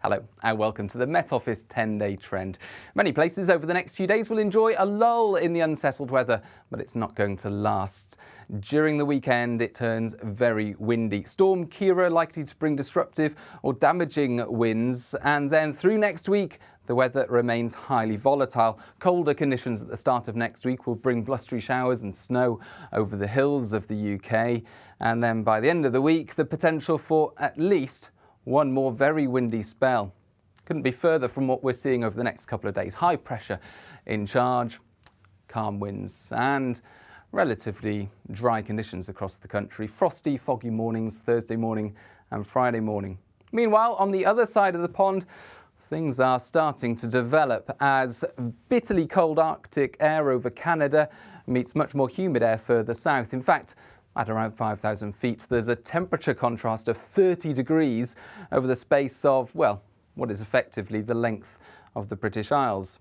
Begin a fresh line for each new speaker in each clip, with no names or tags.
Hello and welcome to the Met Office 10-day trend. Many places over the next few days will enjoy a lull in the unsettled weather, but it's not going to last. During the weekend, it turns very windy. Storm Ciara likely to bring disruptive or damaging winds, and then through next week, the weather remains highly volatile. Colder conditions at the start of next week will bring blustery showers and snow over the hills of the UK, and then by the end of the week, the potential for at least one more very windy spell. Couldn't be further from what we're seeing over the next couple of days. High pressure in charge, calm winds and relatively dry conditions across the country. Frosty, foggy mornings Thursday morning and Friday morning. Meanwhile, on the other side of the pond, things are starting to develop as bitterly cold Arctic air over Canada meets much more humid air further south. In fact, at around 5,000 feet, there's a temperature contrast of 30 degrees over the space of, well, what is effectively the length of the British Isles.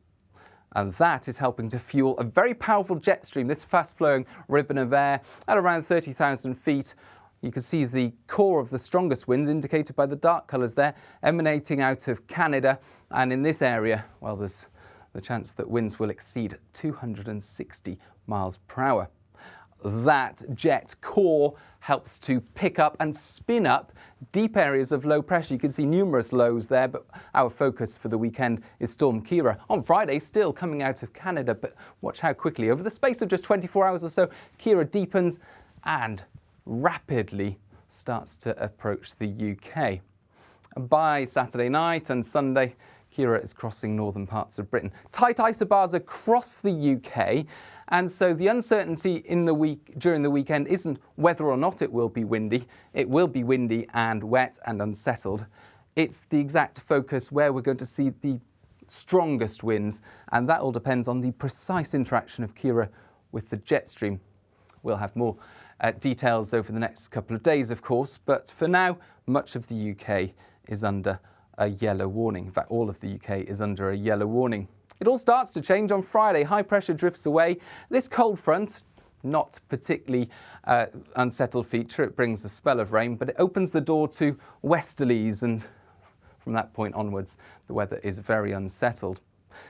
And that is helping to fuel a very powerful jet stream, this fast-flowing ribbon of air at around 30,000 feet. You can see the core of the strongest winds indicated by the dark colours there, emanating out of Canada. And in this area, well, there's the chance that winds will exceed 260 miles per hour. That jet core helps to pick up and spin up deep areas of low pressure. You can see numerous lows there, but our focus for the weekend is Storm Ciara. On Friday, still coming out of Canada, but watch how quickly, over the space of just 24 hours or so, Ciara deepens and rapidly starts to approach the UK. By Saturday night and Sunday, Ciara is crossing northern parts of Britain. Tight isobars across the UK, and so the uncertainty during the weekend isn't whether or not it will be windy. It will be windy and wet and unsettled. It's the exact focus where we're going to see the strongest winds, and that all depends on the precise interaction of Ciara with the jet stream. We'll have more details over the next couple of days, of course, but for now, much of the UK is under a yellow warning. In fact, all of the UK is under a yellow warning. It all starts to change on Friday. High pressure drifts away. This cold front, not particularly unsettled feature. It brings a spell of rain, but it opens the door to westerlies, and from that point onwards, the weather is very unsettled.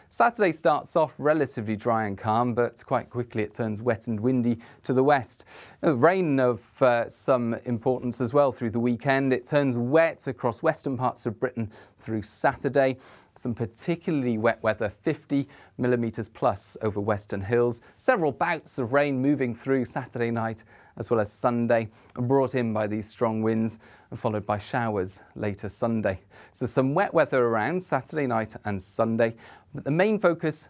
Saturday starts off relatively dry and calm, but quite quickly it turns wet and windy to the west. Rain of some importance as well through the weekend. It turns wet across western parts of Britain through Saturday. Some particularly wet weather, 50 millimetres plus over western hills. Several bouts of rain moving through Saturday night as well as Sunday, brought in by these strong winds and followed by showers later Sunday. So some wet weather around Saturday night and Sunday, but the main focus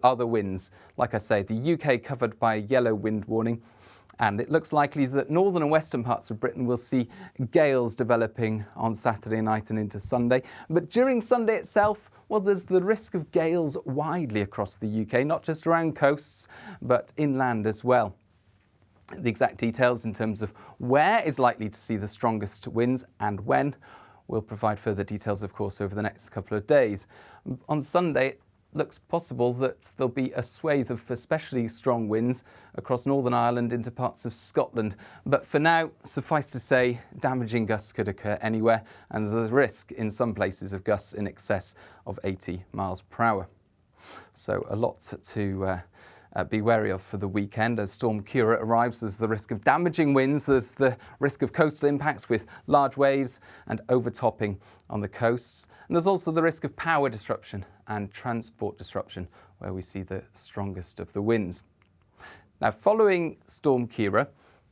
are the winds. Like I say, the UK covered by a yellow wind warning, and it looks likely that northern and western parts of Britain will see gales developing on Saturday night and into Sunday. But during Sunday itself, well, there's the risk of gales widely across the UK, not just around coasts, but inland as well. The exact details in terms of where is likely to see the strongest winds and when, we'll provide further details, of course, over the next couple of days. On Sunday, it looks possible that there'll be a swathe of especially strong winds across Northern Ireland into parts of Scotland. But for now, suffice to say, damaging gusts could occur anywhere, and there's a risk in some places of gusts in excess of 80 miles per hour. So a lot to be wary of for the weekend. As Storm Ciara arrives, there's the risk of damaging winds, there's the risk of coastal impacts with large waves and overtopping on the coasts. And there's also the risk of power disruption and transport disruption, where we see the strongest of the winds. Now, following Storm Ciara,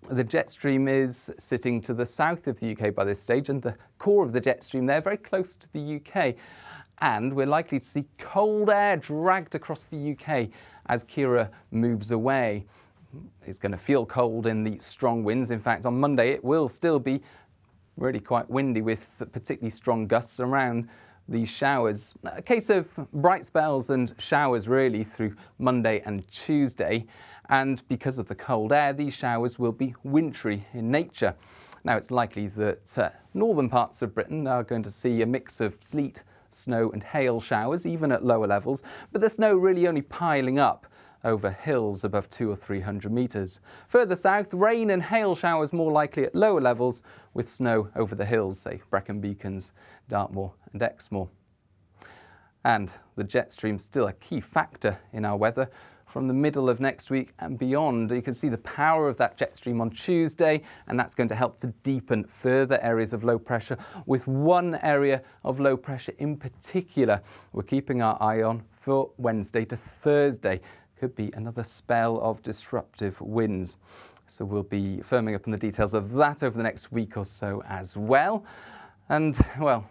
the jet stream is sitting to the south of the UK by this stage, and the core of the jet stream there very close to the UK. And we're likely to see cold air dragged across the UK as Ciara moves away. It's going to feel cold in the strong winds. In fact, on Monday it will still be really quite windy with particularly strong gusts around these showers. A case of bright spells and showers really through Monday and Tuesday. And because of the cold air, these showers will be wintry in nature. Now, it's likely that northern parts of Britain are going to see a mix of sleet, snow and hail showers, even at lower levels, but the snow really only piling up over hills above 200 or 300 metres. Further south, rain and hail showers more likely at lower levels, with snow over the hills, say Brecon Beacons, Dartmoor and Exmoor. And the Jetstream still a key factor in our weather. From the middle of next week and beyond, you can see the power of that jet stream on Tuesday, and that's going to help to deepen further areas of low pressure, with one area of low pressure in particular we're keeping our eye on for Wednesday to Thursday. Could be another spell of disruptive winds. So we'll be firming up on the details of that over the next week or so as well. And, well,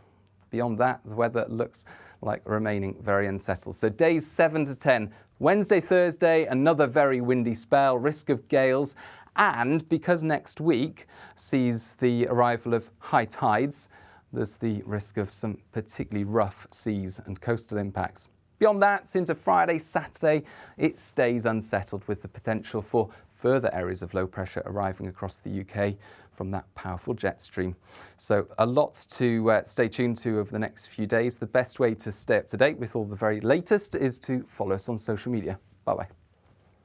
beyond that, the weather looks like remaining very unsettled. So days 7 to 10, Wednesday, Thursday, another very windy spell, risk of gales, and because next week sees the arrival of high tides, there's the risk of some particularly rough seas and coastal impacts. Beyond that, into Friday, Saturday, it stays unsettled, with the potential for further areas of low pressure arriving across the UK from that powerful jet stream. So a lot to stay tuned to over the next few days. The best way to stay up to date with all the very latest is to follow us on social media. Bye-bye.